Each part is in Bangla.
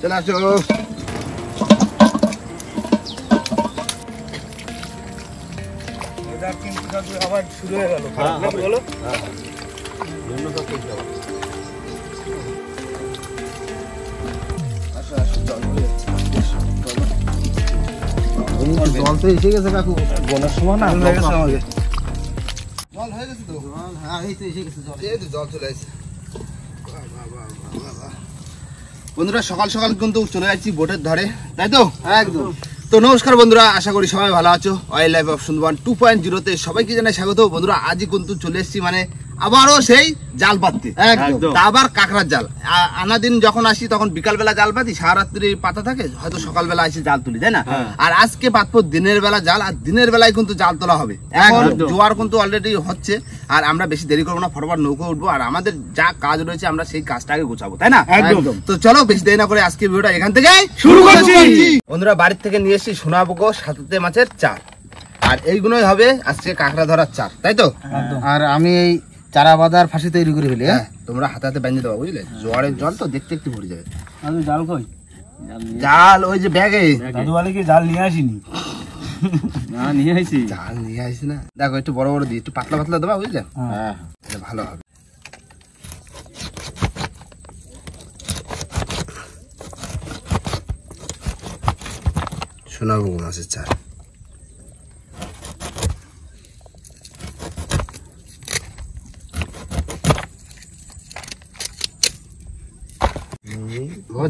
চলে আসো। কিন্তু আবার শুরু হয়ে গেল, বলো। জল তো এসে গেছে কাকু, গোনার সময় না হয়ে গেছে আমাকে। জল হয়ে গেছে তো? হ্যাঁ, এই তো এসে গেছে জল। এই তো জল চলে আসছে। বন্ধুরা সকাল সকাল কিন্তু চলে যাচ্ছি বোটের ধারে, তাই তো? একদম। তো নমস্কার বন্ধুরা, আশা করি সবাই ভালো আছো। ওয়াইল্ড লাইফ অফ সুন্দরবন 2.0 সবাইকে জানাই স্বাগত। বন্ধুরা আজই কিন্তু চলে এসেছি মানে আবারও সেই জাল পাততে, আবার কাঁকড়ার জাল। আনাদিন যখন আসি তখন বিকালবেলা জাল পাতি, সারারাত্রি পাতা থাকে, হয়তো সকালবেলা এসে জাল তুলি, তাই না? আর আজকে পাতবো দিনের বেলা জাল, আর দিনের বেলায় কিন্তু জাল তোলা হবে। এখন জোয়ার কিন্তু অলরেডি হচ্ছে, আর আমরা বেশি দেরি করবো না, ফটাফট নৌকো উঠবো, আর আমাদের যা কাজ রয়েছে আমরা সেই কাজটা আগে গোছাবো, তাই না? তো চলো বেশি দেরি না করে আজকে ভিডিওটা এখান থেকে শুরু করছি। বন্ধুরা বাড়ির থেকে নিয়ে এসেছি সোনাবুকো সাথে মাছের চার, আর এইগুলোই হবে আজকে কাঁকড়া ধরার চার, তাই তো? আর আমি এই চারা বাঁধার ফাঁসি তৈরি করে ফেলি। হ্যাঁ, তোমরা হাতে হাতে বেঁধে দেবো, বুঝলে? জোয়ারের জল তো দেখতে একটু ভরে যাবে। জাল কই? জাল ওই যে ব্যাগে। দাদু বলে কি জাল নিয়ে আসিনি? না, নিয়ে আসি। জাল নিয়ে আসি না, দেখো একটু বড় বড় দিই, একটু পাতলা পাতলা দেবা, বুঝলে? হ্যাঁ, ভালো হবে। শোনাবো মাছের চার।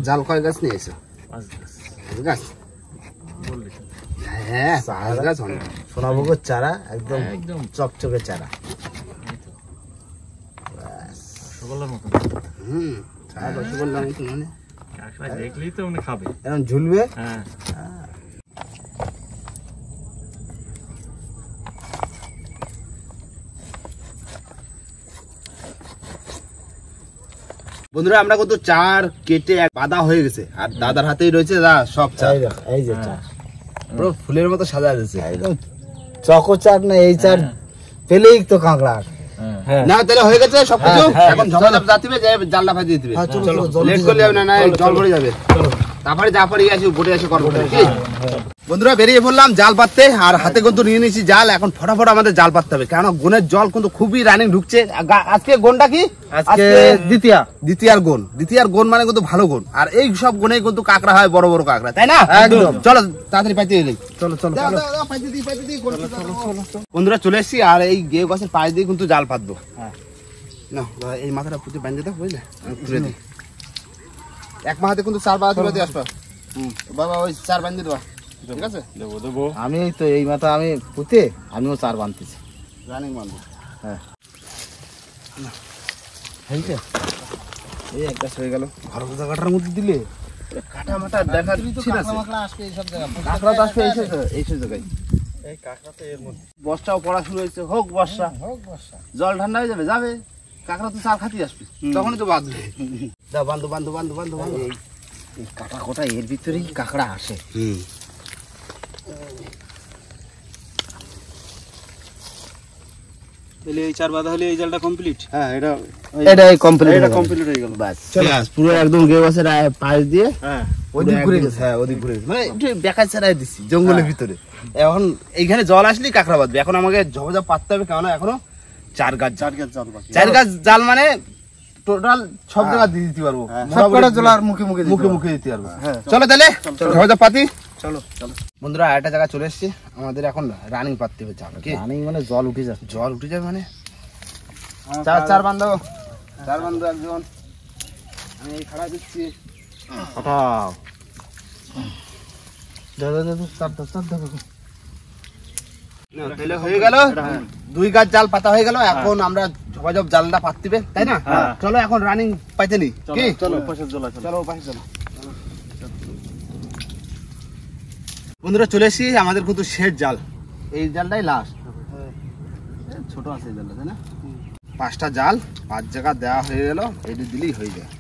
জাল কয় গাছ নিয়ে এসো? 5 গাছ। হ্যাঁ, 5 গাছ অনেক। সোনাভোগের চারা একদম একদম চকচকে চারা, রসগোল্লার মতো। রসগোল্লার মতো, মানে দেখলেই তো উনি খাবে, এরকম ঝুলবে। হ্যাঁ, বন্ধুরা আমরা কত চার কেটে এক বাঁধা হয়ে গেছে, আর দাদার হাতেই রয়েছে সব চার। এই যে চার পুরো ফুলের মতো সাজা দিয়েছে, একদম চকো চার না, এই চার পেলেই তো কাঁকড়া না। তাহলে হয়ে গেছে সবকিছু, এখন ঝমাঝম যাতিবে, জালটা ফাঁকি দিতে হবে। লেট করলে হবে না, জল ভরে যাবে। তারপরে যা পরে আসি বোটে এসে করবো। বন্ধুরা বেরিয়ে পড়লাম জাল পাততে, আর হাতে কিন্তু নিয়ে নিয়েছি জাল। এখন ফটাফট আমাদের জাল পাততে হবে, কারণ গুণের জল কিন্তু খুবই রানিং ঢুকছে। আজকে গুণটা কি? আজকে দ্বিতীয়ার গুণ। দ্বিতীয়ার গুণ মানে কিন্তু ভালো গুণ, আর এই সব গুণেই কিন্তু কাঁকড়া হয়, বড় বড় কাঁকড়া, তাই না? একদম। চলো তাড়াতাড়ি পাইতে এলেই। চলো চলো বন্ধুরা চলে এসছি, আর এই গে গাছের পাশ দিয়ে কিন্তু জাল পাতবো। না এই মাথাটা পুঁতে বাঁধে দাও, বুঝলে? খুলে দিই। এক মাথাতে কিন্তু চার বাঁধতে আসবা। বাবা ওই চার বাঁধে দেবা, ঠিক আছে? দেবো। আমি তো এই মাথা আমি পুঁতে আমিও চার বাঁধতেছি, রানিং বাঁধবো। হ্যাঁ, এই এক গাছ হয়ে গেল। ভালো জায়গাটার মধ্যে দিলে কাটা মাটা দেখার ইচ্ছে আছে। কাঁকড়া তো আসবে এইসব জায়গায়। এই কাঁকড়া তো এর মধ্যে বর্ষাও পড়া শুরু হয়েছে, হোক বর্ষা, জল ঠান্ডা হয়ে যাবে যাবে, কাঁকড়া তো চার খাতি আসবে, তখনই তো বাঁধবে। যা বান্ধব বান্ধব বান্ধব বান্ধব বান্ধব। এই কাটা কোটা এর ভিতরেই কাঁকড়া আসে। এই চার বাঁধা হলে এই জালটা কমপ্লিট। হ্যাঁ, এটাই কমপ্লিট, এটা কমপ্লিট হয়ে গেল। বাস পুরো একদম গে গাছের পাশ দিয়ে ওদিক ঘুরে গেছে। হ্যাঁ, ওদিক ঘুরে গেছে, মানে একটু বেকা ছাড়াই দিচ্ছি জঙ্গলের ভিতরে। এখন এইখানে জল আসলেই কাঁকড়া বাঁধবে। এখন আমাকে ঝপঝপ পাততে হবে, কেন এখনো 4 গাছ জাল, মানে টোটাল সব জায়গা দিয়ে দিতে পারবো, সবকটা জলার মুখে মুখে দিতে পারবো। চলো তাহলে ঝপঝপ পাতি। চলো চলো বন্ধুরা, একটা জায়গা চলে এসেছি, আমাদের এখন রানিং পাততে হবে। রানিং মানে জল উঠে যাবে মানে চার বান্ধব, একজন। আমি এই খাড়া দিচ্ছি, হয়ে গেল। 2 গাছ জাল পাতা হয়ে গেল। এখন আমরা ঝপঝপ জালটা পাততিবে, তাই না? চলো এখন রানিং পাইতে নি। চলো চলো। বন্ধুরা চলে এসেছি, আমাদের কিন্তু শেষ জাল, এই জালটাই লাস্ট। ছোট আছে এই জালটা, তাই না? 5টা জাল 5 জায়গা দেওয়া হয়ে গেল, এইটা দিলেই হয়ে যায়।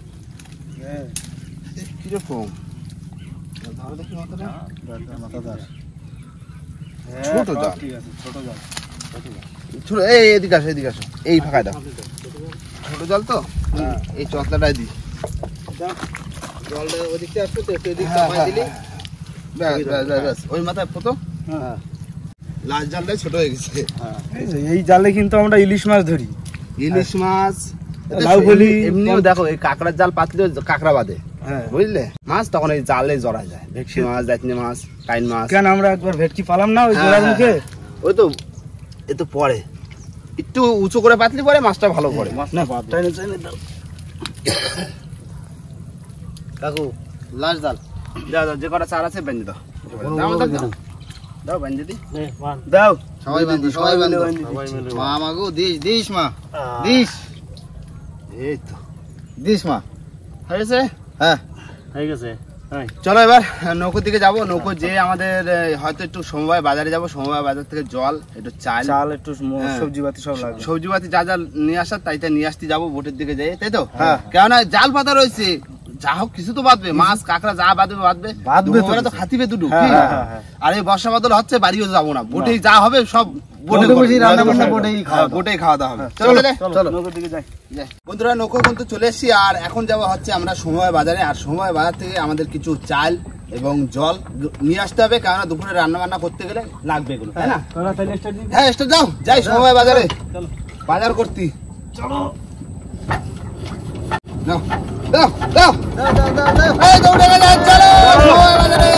কিরকম দেখি মাথাটা? ছোট জাল, ছোট। এদিকে আসো, এই ফাঁকায় দাও। ছোট জাল তো, এই চতলাটাই দিই। জলটা ওদিক থেকে আসবে তো একটু এদিক চাপাই দিলি ব্যাস ওই মাথায় পোতো। হ্যাঁ লাস্ট জালটাই ছোট হয়ে গেছে। এই জালে কিন্তু আমরা ইলিশ মাছ ধরি। ইলিশ মাছ লাউ বলি এমনিও দেখো এই কাঁকড়ার জাল পাতলে কাঁকড়া বাঁধে, হ্যাঁ বুঝলে মাছ তখন এই জালে জড়া যায়, ভেটকি মাছ, দাঁতনি মাছ, কাইন মাছ। কেন আমরা একবার ভেটকি পালাম না ওই জোড়ার মুখে? ওই তো এ তো পড়ে একটু উঁচু করে পাতলি পরে মাছটা ভালো পড়ে। না চাইনে চাইনে দাও কাকু লাস্ট জাল দাও দাও, যে কটা চার আছে বেঁধে দাও। দাও বেঁধে দি দাও সবাই বাঁধো, সবাই বাঁধো। মা মাগো দিস দিস মা দিস, এই তো দিস মা হয়েছে। হ্যাঁ হয়ে গেছে। চলো এবার নৌকোর দিকে যাবো। নৌকো যে আমাদের হয়তো একটু সমবায় বাজারে যাবো, সমবায় বাজার থেকে জল, একটু চাল, একটু হ্যাঁ। সবজিপাতি সব লাগবে। সবজিপাতি যা যা নিয়ে আসার তাই তাই নিয়ে আসতে যাবো বোটের দিকে যাই, তাই তো? হ্যাঁ। কেননা জাল পাতা রয়েছে, যা হোক কিছু তো বাঁধবে, মাছ কাঁকড়া যা বাঁধবে বাঁধবে বাঁধবে তো খাতিবে দুটো। হ্যাঁ, হ্যাঁ, হ্যাঁ। আর এই বর্ষা বাদল হচ্ছে, বাড়িও যাবো না, বোটেই যা হবে সব বোটে বসেই রান্না বান্না, বোটেই খাওয়া দাওয়া। বোটেই খাওয়া দাওয়া হবে। চলো চলো চলো নৌকোর দিকে যাই। বন্ধুরা নৌকো কিন্তু চলে এসেছি, আর এখন যাওয়া হচ্ছে আমরা সমবায় বাজারে। আর সমবায় বাজার থেকে আমাদের কিছু চাল এবং জল নিয়ে আসতে হবে, কেননা দুপুরে রান্না বান্না করতে গেলে লাগবে এগুলো, তাই না? তোরা তাহলে স্টার্ট দিবি? হ্যাঁ স্টার্ট দাও, যাই সমবায় বাজারে চলো বাজার করতে। চলো দাও দাও দাও দাও দাও দাও দাও। এই দৌড়ে গেলে চলো সমবায় বাজারে।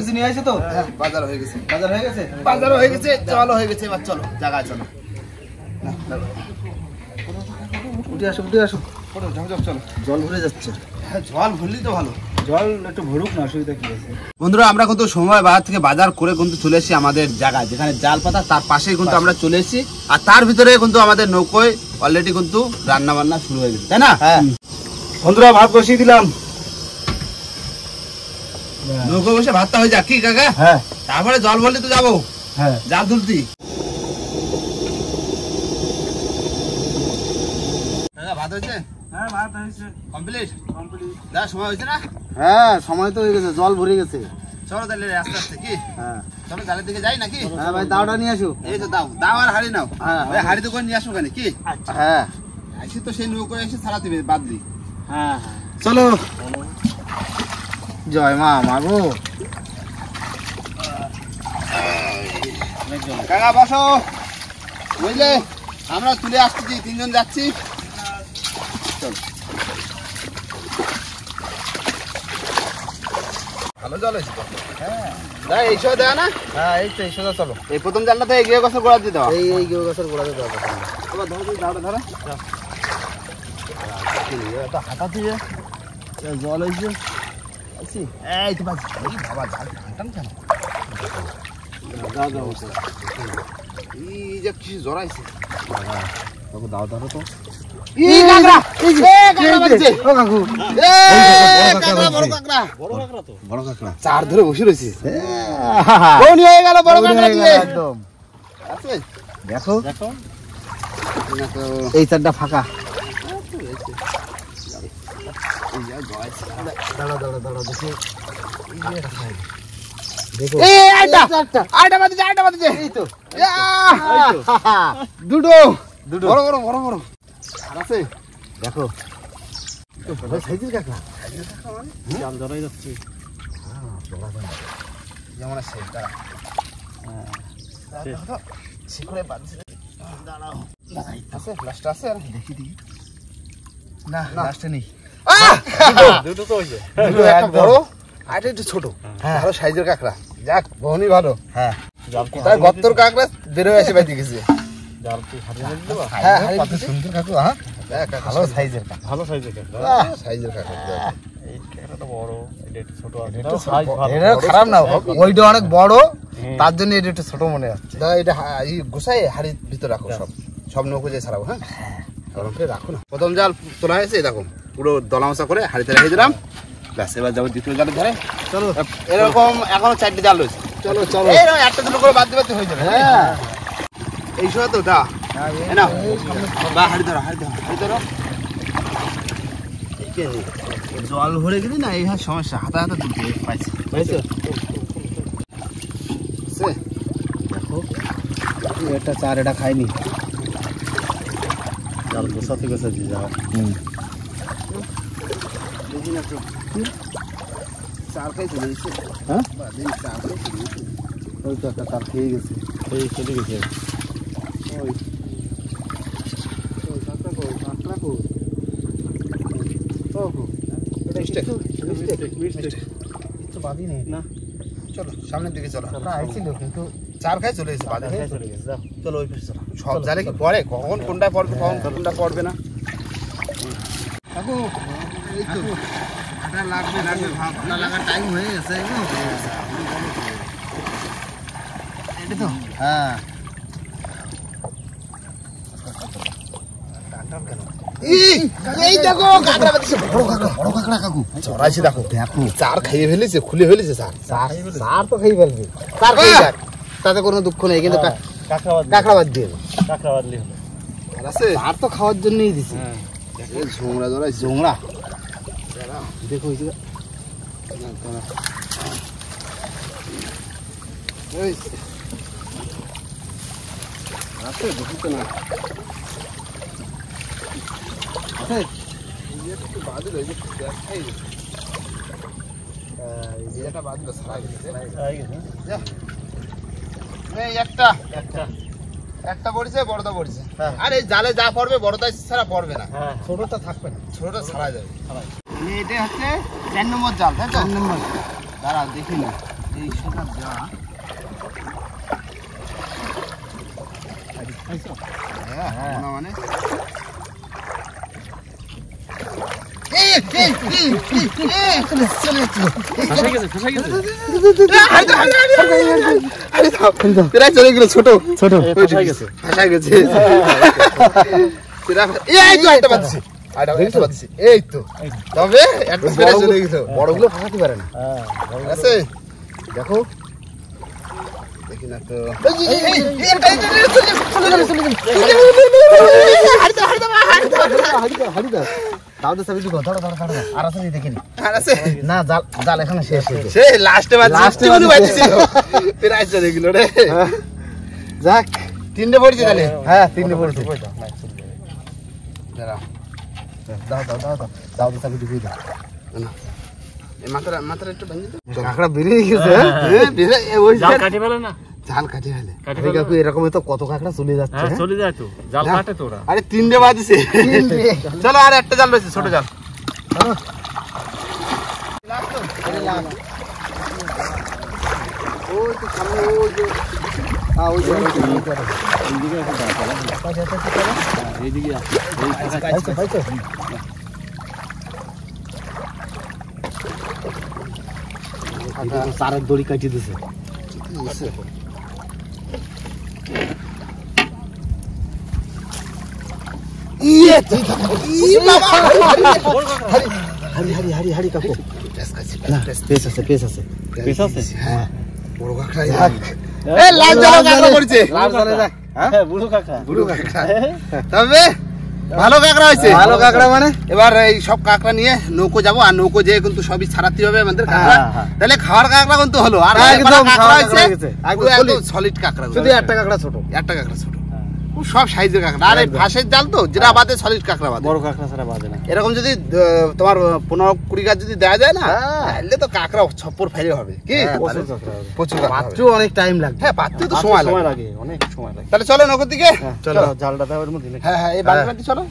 কিছু নিয়ে আসে তো? হ্যাঁ, বাজার হয়ে গেছে, বাজার হয়ে গেছে? বাজার হয়ে গেছে, চলো হয়ে গেছে, এবার চলো জায়গায় চলো। উঠে আসো উঠে আসো। চলো জল ভরে যাচ্ছে। হ্যাঁ, জল ভরলেই তো ভালো। জল একটু ভরুক না, অসুবিধা কি আছে? বন্ধুরা আমরা কিন্তু সময় বাজার থেকে বাজার করে কিন্তু চলে এসেছি আমাদের জায়গায়, যেখানে জাল পাতা তার পাশেই কিন্তু আমরা চলে এসেছি। আর তার ভিতরে কিন্তু আমাদের নৌকোয় অলরেডি কিন্তু রান্না বান্না শুরু হয়ে গেছে, তাই না? হ্যাঁ বন্ধুরা ভাত বসিয়ে দিলাম। নৌকো বসে ভাতটা হয়ে যাক কি কাকা? হ্যাঁ তারপরে জল ভরলে তো যাবো হ্যাঁ জাল তুলতি। কাকা ভাত হয়েছে? হ্যাঁ ভাত হয়েছে কমপ্লিট? কমপ্লিট। দা সময় হয়েছে না? হ্যাঁ সময় তো হয়ে গেছে, জল ভরে গেছে। চলো তাহলে আস্তে আস্তে কি হ্যাঁ চলো জালের দিকে যাই নাকি? হ্যাঁ ভাই দাওটা নিয়ে আসো। এই তো দাও দাও আর হাড়ি নাও। হ্যাঁ, ওই হাড়ি তো করে নিয়ে আসো কেন কি? হ্যাঁ আসি তো সেই নৌকো এসে ছাড়া দিবে বাদ দি। হ্যাঁ চলো জয় মা মাগো। কাকা বসো, বুঝলে আমরা তুলে আসতেছি, তিনজন যাচ্ছি। চলো ভালো জল হয়েছে তো। হ্যাঁ এই সময় দেয় না? হ্যাঁ এই তো এই সোজা চলো। এই প্রথম জালটাতে এগিয়ে গেছে গোড়া দিয়ে দেওয়া। এই গেউ গাছের গোড়াতে দাও। এবার ধরো তুমি দাওটা ধরো। হাঁটা দিয়ে জল হয়েছে। এই তো বাজি, এই বাবা জাল টানটাম কেন? দাও দাও এই যে কিছু জড়াইছে। দাও ধরো তো। এই কাকড়া, এই কাকড়া বাজছে। ও কাকু এই কাকড়া, বড় কাকড়া। বড় কাকড়া চার ধরে বসে রয়েছে। বউনি হয়ে গেল বড় কাকড়া দিয়ে। একদম আছে? দেখো দেখো। এই চারটা ফাঁকা। দাঁড়া দাঁড়া দাঁড়া দেখো। দেখো এই আইটা বাজছে, আইটা বাজছে। এই তো দুটো দুটো বড় বড় বড় বড় আর আছে। দেখো সাইজের কাকড়া। জাল ধরাই যাচ্ছে যেমন আছে তারা। শিকড়ে বাঁধছে। দাঁড়াও আছে লাস্ট আছে আর দেখি দেখি না লাস্টে নেই। দুটো তো হইছে, দুটো একটা বড় আর একটু ছোট, ভালো সাইজের কাকড়া। যাক বহনি ভালো। হ্যাঁ তাই গত্তর কাকড়া বের হয়ে এসে বাইতে গেছে। জাল কি হারিয়ে দেবো? হ্যাঁ কত সুন্দর কাকু। হ্যাঁ ভালো সাইজের কাকু, ভালো সাইজের কাঁকড়া। সাইজের কাকু। এই কাঁকড়াটা বড়, এটা একটু ছোট আছে। এটা এটাও size ভালো। এটা খারাপ না, ওইটা অনেক বড়, তার জন্য এটা একটু ছোট মনে হচ্ছে। দাদা এটা এই গোসাই হাড়ির ভিতর রাখো, সব নৌকো যে ছাড়াবো। হ্যাঁ গরম করে রাখো না। প্রথম জাল তোলা হয়েছে, দেখো পুরো দলামশা করে হাড়িতে রেখে দিলাম। ব্যাস এবার যাবো দ্বিতীয় জালের ধারে। চলো এরকম এখনো 4টে জাল রয়েছে। চলো চলো। এইরকম একটা দুটো করে বাদ দিতে হয়ে যাবে। হ্যাঁ এই সময় তো দা এই নাও, বা হাড়ি ধরো, হাড়ি ধরো, হাড়ি ধরো। এইকে নি জল ভরে গেলি না, এই সমস্যা, হাতে হাতে তুলতে পাইছি। পাইছো? সে দেখো এটা চার, এটা খাইনি। জাল গোছাতে গোছাতে যাও। দেখি না তো চার খাই চলে গেছে। হ্যাঁ বাদিন চার খাই চলে গেছে। ওই তো একটা তার খেয়ে গেছে। এই চলে গেছে। ওই ওই কাঁকড়া কো, কাঁকড়া কো। ওহো এটা মিস্টেক, মিস্টেক। তো বাদি নেই না, চলো সামনের দিকে চলো। আমরা আইছিল কিন্তু চার খাই চলে গেছে বাদে। জাল চলে গেছে। যাও। চলো ওই পাশে চলো। সব জালে কি পড়ে, কখন কোনটা পড়বে, কখন কোনটা পড়বে না। কাকু এই তো আটা লাগবে, লাগবে, ভাব আটা লাগার টাইম হয়ে গেছে। এটা তো হ্যাঁ এই দেখো কাঁকড়া বাঁধছে, বড় কাঁকড়া, বড় কাঁকড়া কাকু চড়াইছে। দেখো দেখো চার খাইয়ে ফেলেছে, খুলে ফেলেছে চার। চার তো খেয়ে ফেলবে, চার খেয়ে যাক, তাতে কোনো দুঃখ নেই, কিন্তু কাঁকড়া বাদ কাঁকড়া বাদ দিয়ে কাঁকড়া বাদলি হলো। আর আছে চার তো খাওয়ার জন্যই দিছি। হ্যাঁ এই ঝোংরা ধরাইছে। জোংরা দেখো ওই যে এই আছে দেখি তো না। আছে একটু বাদল হয়েছে, দেখাই গেছে। এই একটা বাদল ছাড়া গেছে। হয়ে গেছে। এই একটা একটা। একটা পড়ছে, বড়টা পড়ছে। হ্যাঁ। আর এই জালে যা পড়বে বড়টা ছাড়া পড়বে না, হ্যাঁ ছোটটা থাকবে না। ছোটটা ছাড়া যাবে। এটা হচ্ছে 4 নম্বর জাল, তাই তো? 4 নম্বর দাঁড়া দেখি না এই সোনার যা। হ্যাঁ না মানে ফেসে গেছে, ফেসে গেছে। প্রায় চলে গেল, ছোট ছোট ফেসে গেছে। ফাঁসা গেছে। এই তো একটা বাজছে, একটা বাজছে। এই তো তবে একটা প্রায় চলে গেল। বড়গুলো ফাঁসাতে পারে না। হ্যাঁ আছে দেখো দেখি না তো। দাও তো সবই ধরো ধরো ধরো আর আছে দেখিনি আর আছে না, জাল জাল এখানে শেষ হয়েছে। সে লাস্টে বাজছে, লাস্টে লাস্টে বাজছিল। প্রায় চলে গেল রে। যাক 3টে পড়ছে তাহলে। হ্যাঁ 3টে পড়েছে। দাঁড়া দাও দাও দাও দাও দাও তো সবই ঢুকিয়ে দাও। এই মাথাটা একটু ভেঙে দাও। কাঁকড়া বেরিয়ে গেছে। জাল কাটে ফেলে না, জাল কাটে ফেলে। কাটে এই ফেলে। কাকু এরকম তো কত কাঁকড়া চলে যাচ্ছে। হ্যাঁ চলে যায় তো, জাল কাটে তো ওরা। আরে 3টে বাজছে। চলো আর একটা জাল রয়েছে, ছোট জাল। ওই তো সামনে ওই যে ওই যে এইদিকে পাইছো পাইছো। চারের দড়ি কাটিয়ে দিছে। হারি হারি হারি হারি কাকু না, পেস আছে পেস আছে। পেশ আছে। হ্যাঁ বড় কাঁকড়া। যাক। এই লাল জাল কাঁকড়া পড়ছে। লাল জালে যাক। হ্যাঁ বুড়ো কাঁকড়া। বুড়ো কাঁকড়া। তবে ভালো কাঁকড়া হয়েছে। ভালো কাঁকড়া মানে এবার এই সব কাঁকড়া নিয়ে নৌকো যাবো, আর নৌকো যেয়ে কিন্তু সবই ছাড়াতে হবে আমাদের কাঁকড়া। হ্যাঁ, হ্যাঁ। তাহলে খাওয়ার কাঁকড়া কিন্তু হলো। আর একদম কাঁকড়া খাওয়ার হয়েছে কাঁকড়া হয়ে গেছে। একদম একদম সলিড কাঁকড়া। শুধু একটা কাঁকড়া ছোট। একটা কাঁকড়া ছোট, সব সাইজের কাঁকড়া। আর এই ফাঁসের জাল তো, যেটা বাদে সলিড কাঁকড়া বাদে। বড় কাঁকড়া ছাড়া বাজে না। এরকম যদি তোমার 15-20 গাছ যদি দেওয়া যায় না, হ্যাঁ। তাহলে তো কাঁকড়া ছপ্পর ফেলে হবে কি। হ্যাঁ, প্রচুর কাঁকড়া হবে। প্রচুর কাঁকড়া হবে। পাত্র অনেক টাইম লাগবে। হ্যাঁ পাততে তো সময় লাগে। লাগে, অনেক সময় লাগে। তাহলে চলো নৌকোর দিকে। চলো জালটা দাও এর মধ্যে। হ্যাঁ হ্যাঁ এই বালতি চলো।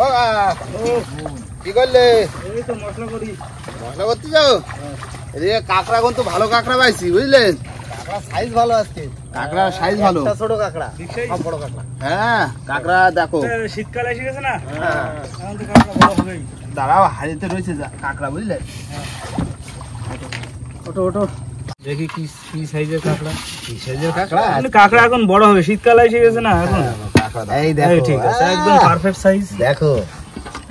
ও কি করলে? এই তো মশলা করি। মশলা করতে যাও? এদিকে কাঁকড়া কিন্তু ভালো কাঁকড়া পাইছি, বুঝলেন? কাঁকড়া সাইজ ভালো আজকে। কাঁকড়ার সাইজ ভালো। একটা ছোট কাঁকড়া, সব বড় কাঁকড়া। হ্যাঁ কাঁকড়া দেখো। শীতকাল এসে গেছে না, হ্যাঁ। এখন তো কাঁকড়া বড় হবেই। দাঁড়াও, হাড়িতে রয়েছে কাঁকড়া বুঝলে। ওটো ওটো দেখি কি কি সাইজের কাঁকড়া। কি সাইজের কাঁকড়া? কাঁকড়া এখন বড় হবে, শীতকাল এসে গেছে না এখন। এই এই দেখো, ঠিক আছে, একদম পারফেক্ট সাইজ। দেখো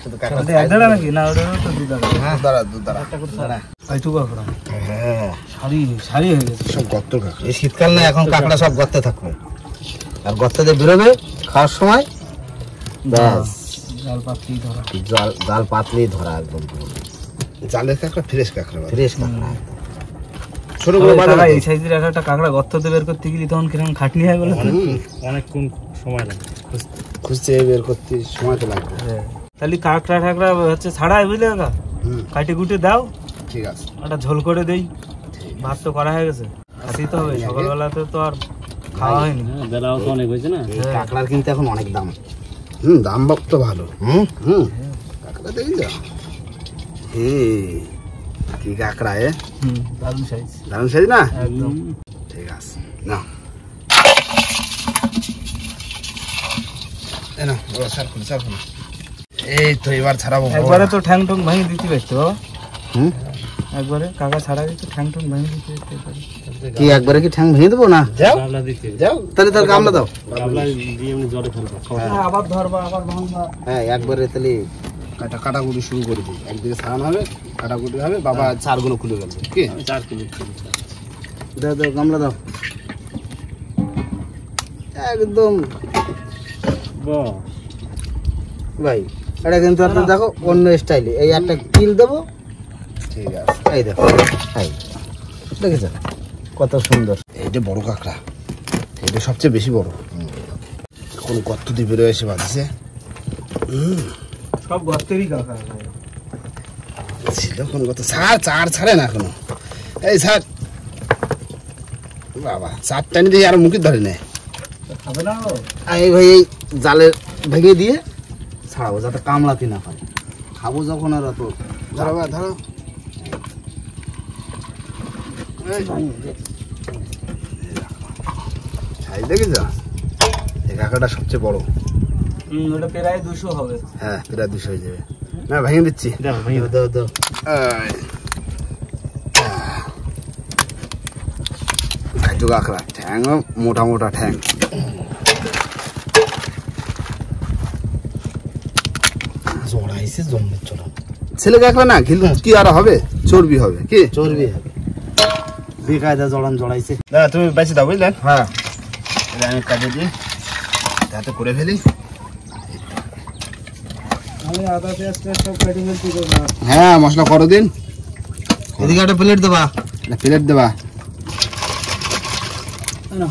শুধু কাঁকড়া এক দাঁড়া নাকি না, ওটা তো দুই দাঁড়া। হ্যাঁ দাঁড়া দুধ দাঁড়া। একটা করে দাঁড়া। এইটুকু কাঁকড়া হ্যাঁ, সারি সারি হয়ে গেছে। সব গর্ত কাঁকড়া। এই শীতকাল না, এখন কাঁকড়া সব গর্তে থাকবে, আর গর্তে দিয়ে বেরোবে খাওয়ার সময় ব্যাস জাল পাতি ধরা। জাল পাতলেই ধরা, একদম জালের কাঁকড়া ফ্রেশ কাঁকড়া। ফ্রেশ কাঁকড়া। ছোট বড় তাহলে বাড়া। এই সাইজের একটা কাঁকড়া গর্ততে বের করতে গেলে তখন কিরকম খাটনি হয় বলে। অনেকক্ষণ সময় লাগে খুঁজতে বের করতে সময় তো লাগবে। তাহলে কাঁকড়া ঠাকড়া হচ্ছে ছাড়াই বুঝলে কাকা, কাটে কুটে দাও, ঠিক আছে। একটা ঝোল করে দেই। ভাত তো করা হয়ে গেছে, খাতেই তো হবে। সকালবেলাতে তো আর খাওয়া হয়নি, বেলাও তো অনেক হয়েছে না। এই কাঁকড়ার কিন্তু এখন অনেক দাম। দাম বাপ তো ভালো। কাঁকড়া দেখি যা। কি কাঁকড়া এ? দারুণ সাইজ দারুণ সাইজ না? একদম। ঠিক আছে না, এই না ওরা সার করুন। এই তো এবার ছাড়াবো। একবারে তো ঠ্যাং টং ভাঙি দিতে পারতো বাবা। হুম, একবারে কাকা ছাড়া দিতে ঠ্যাং টং ভাঙি দিতে পারতো। কি একবারে কি ঠ্যাং ভেঙে দেবো না? যাও যাও। তাহলে তার গামলা দাও। আবার ধরবা আবার ভাঙবা। হ্যাঁ, একবারে তাহলে কাটাকুটি শুরু করে দিই। একদিকে ছাড়ানো হবে, কাটাকুটি হবে, বাবা চারগুলো খুলে ফেলবে। কি 4 কিলো? দাও দাও, গামলা দাও। একদম ভাই, এটা কিন্তু আপনার দেখো অন্য স্টাইলে। এই একটা কিল দেবো। ঠিক আছে। এই দেখো, এই দেখেছ কত সুন্দর। এইটা বড় কাঁকড়া, এটা সবচেয়ে বেশি বড়। এখন গর্ত দিয়ে বেরোয় এসে বাঁধছে। সব গর্তেরই কাকা। ছিল কোন গর্ত? চার ছাড়ে না এখনো। এই ছাড় বাবা, চার টানি দিয়ে আর মুখে ধরে নেয়। খাবে না ও? এই ভাই, এই জালের ভেঙে দিয়ে ছাড়াবো যাতে কামড়াতে না পারে। খাবো যখন আর অত ধরো বা ধরো। সাইজ দেখেছ? এই কাঁকড়াটা সবচেয়ে বড়। ওটা প্রায় 200 হবে। হ্যাঁ প্রায় 200 হয়ে যাবে। না ভেঙে দিচ্ছি। দাও দাও দাও। খাইতো কাঁকড়া, ঠ্যাং মোটা মোটা ঠ্যাং। জড়াইছে জম্মে চড়া। ছেলে কাঁকড়া না, কি আর হবে, চর্বি হবে। কি চর্বি হবে, বেকায়দা জড়াইছে। দাদা তুমি বেঁচে দাও বুঝলেন? হ্যাঁ, আমি কাজে দিই, যাতে করে ফেলি। আমি আদা পেঁয়াজ সব কেটে ফেলছি তো না। হ্যাঁ মশলা করো দিন। এদিকে একটা প্লেট দেবা। প্লেট দেবা। না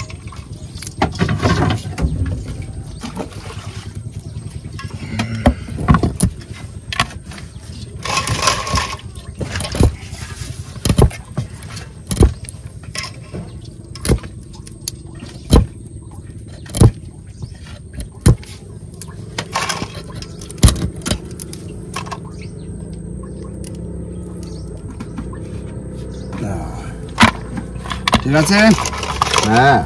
ঠিক আছে। হ্যাঁ,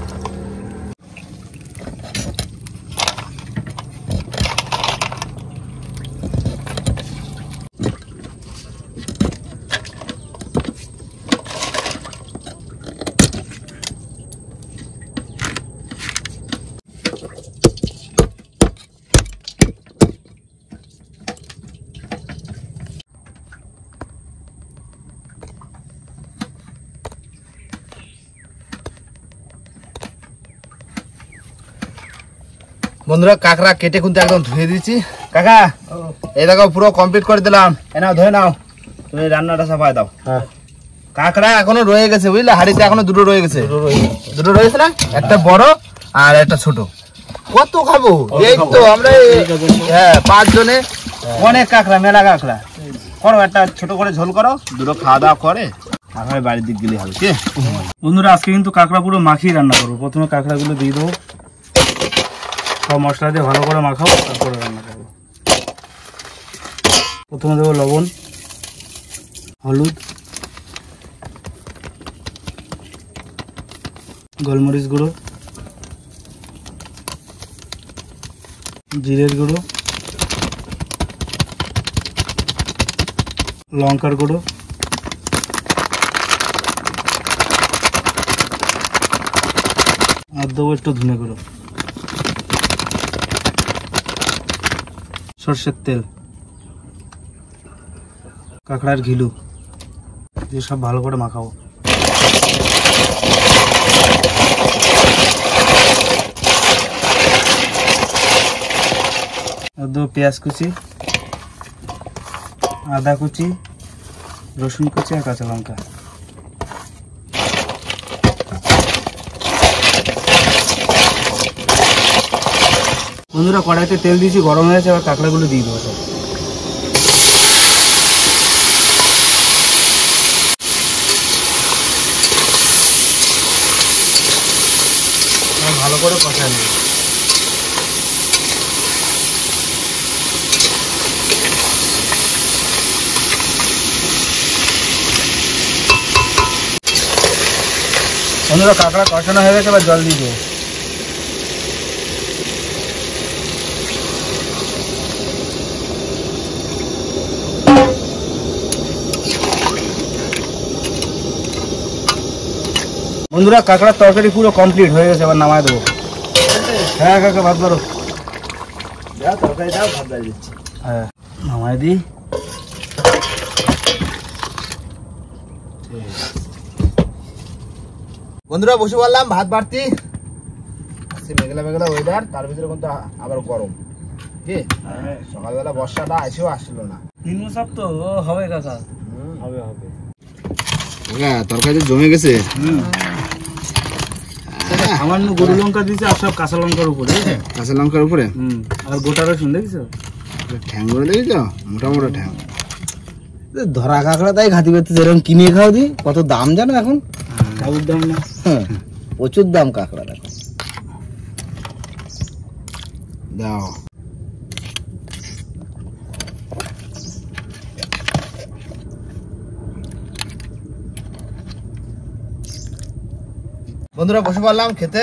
বন্ধুরা কাঁকড়া কেটে কিন্তু একদম ধুয়ে দিয়েছি। কাকা এই দেখো পুরো কমপ্লিট করে দিলাম। এ নাও ধুয়ে নাও, তুমি রান্নাটা সাফাই দাও। হ্যাঁ, কাঁকড়া এখনো রয়ে গেছে বুঝলে, হাড়িতে এখনো দুটো রয়ে গেছে। দুটো রয়েছে না, একটা বড় আর একটা ছোট। কত খাবো? এই তো আমরা হ্যাঁ 5 জনে অনেক কাঁকড়া, মেলা কাঁকড়া। করো একটা ছোট করে ঝোল করো, দুটো খাওয়া দাওয়া করে তারপরে বাড়ির দিক গেলে হবে। কি বন্ধুরা, আজকে কিন্তু কাঁকড়া পুরো মাখিয়ে রান্না করবো। প্রথমে কাঁকড়াগুলো দিয়ে দেবো, সব মশলা দিয়ে ভালো করে মাখাবো, তারপরে রান্না করবো। প্রথমে দেবো লবণ, হলুদ, গোলমরিচ গুঁড়ো, জিরের গুঁড়ো, লঙ্কার গুঁড়ো, আর দেবো একটু ধনে গুঁড়ো, সর্ষের তেল, কাঁকড়ার ঘিলু দিয়ে সব ভালো করে মাখাবো। আর দেবো পেঁয়াজ কুচি, আদা কুচি, রসুন কুচি আর কাঁচা লঙ্কা। বন্ধুরা কড়াইতে তেল দিয়েছি, গরম হয়েছে, এবার কাঁকড়াগুলো দিয়ে দেবো সব। ভালো করে কষায় নেব। বন্ধুরা কাঁকড়া কষানো হয়ে গেছে, এবার জল দিয়ে দেবো। বন্ধুরা কাঁকড়ার তরকারি পুরো কমপ্লিট হয়ে গেছে, এবার নামায় দেবো। হ্যাঁ কাকা ভাত বাড়ো। তরকারি দাও, ভাত বাড়ি দিচ্ছি। হ্যাঁ নামায় দিই। বন্ধুরা বসে বললাম ভাত বাড়তি, মেঘলা মেঘলা ওয়েদার, তার ভিতরে কিন্তু আবার গরম। কি সকালবেলা বর্ষাটা এসেও আসলো না। নিম্নচাপ তো হবে কাকা, হবে হবে। তরকারি জমে গেছে। সামান্য গরু লঙ্কা দিয়েছে আর সব কাঁচা লঙ্কার উপরে, কাঁচা লঙ্কার উপরে আর গোটা রসুন দেখছো, ঠ্যাং করে দেখেছো, মোটা মোটা ঠ্যাং। ধরা কাঁকড়া তাই ঘাতি পেতে যেরকম কিনে খাও দি, কত দাম জানো এখন? বাবুর দাম না, প্রচুর দাম কাঁকড়া এখন। দাও বন্ধুরা বসে পড়লাম খেতে।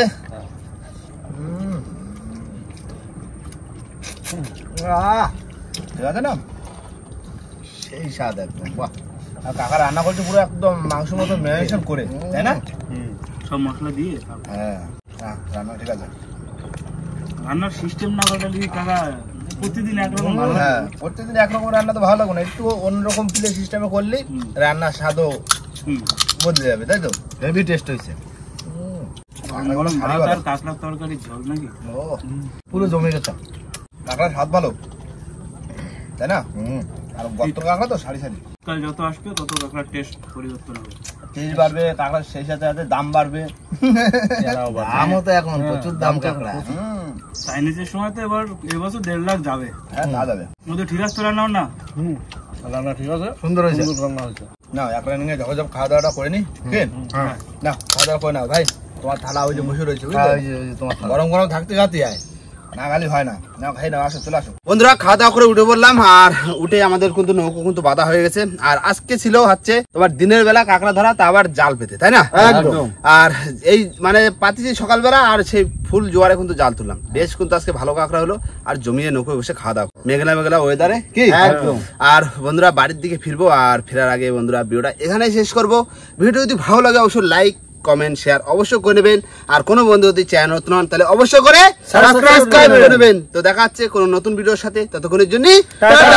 ঠিক আছে না, সেই স্বাদ একদম। বাহ, আর কাকা রান্না করছে পুরো একদম মাংস মতো ম্যারিনেশন করে, তাই না? সব মশলা দিয়ে। হ্যাঁ রান্না ঠিক আছে। রান্নার সিস্টেম না করলে কাকা প্রতিদিন একরকম। হ্যাঁ প্রত্যেকদিন একরকম রান্না তো ভালো লাগবে না, একটু অন্যরকম প্লে সিস্টেমে করলে রান্নার স্বাদও বদলে যাবে, তাই তো? হেভি টেস্ট হয়েছে। কাঁকড়ার তরকারি ঝোল নাকি পুরো জমে গেছে। কাঁকড়ার স্বাদ ভালো, তাই না? আর গত কাঁকড়া তো সারি সারি। কাল যত আসবে তত কাঁকড়ার টেস্ট পরিবর্তন হবে, টেস্ট বাড়বে, কাঁকড়ার সেই সাথে সাথে দাম বাড়বে। দামও তো এখন প্রচুর দাম কাঁকড়া। চাইনিজের সময় তো এবার এবছর 1.5 লাখ যাবে। হ্যাঁ তা যাবে। ওদের ঠিক আছে তো রান্না না? রান্না ঠিক আছে, সুন্দর হয়েছে। রান্না হয়েছে। না একবার নিয়ে যখন যখন খাওয়া দাওয়াটা করে নি, না খাওয়া দাওয়া করে না ভাই। তোমার থালা ওই যে বসে রয়েছে, গরম গরম থাকতে খাতে আয়, না গালি হয় না। না ভাই না, আসো চলে আসো। বন্ধুরা খাওয়া দাওয়া করে উঠে বললাম, আর উঠে আমাদের কিন্তু নৌকো কিন্তু বাঁধা হয়ে গেছে। আর আজকে ছিল হচ্ছে তোমার দিনের বেলা কাঁকড়া ধরা, তা আবার জাল পেতে, তাই না? একদম। আর এই মানে পাতিছি সকালবেলা, আর সেই ফুল জোয়ারে কিন্তু জাল তুললাম। বেশ কিন্তু আজকে ভালো কাঁকড়া হলো, আর জমিয়ে নৌকো বসে খাওয়া দাওয়া, মেঘলা মেঘলা ওয়েদারে। কি একদম। আর বন্ধুরা বাড়ির দিকে ফিরবো, আর ফেরার আগে বন্ধুরা ভিডিওটা এখানেই শেষ করবো। ভিডিও যদি ভালো লাগে অবশ্যই লাইক কমেন্ট শেয়ার অবশ্যই করে নেবেন। আর কোনো বন্ধু যদি চ্যানেল নতুন হন তাহলে অবশ্যই করে সাবস্ক্রাইব করে নেবেন। তো দেখা হচ্ছে কোনো নতুন ভিডিওর সাথে, ততক্ষণের জন্য টাটা।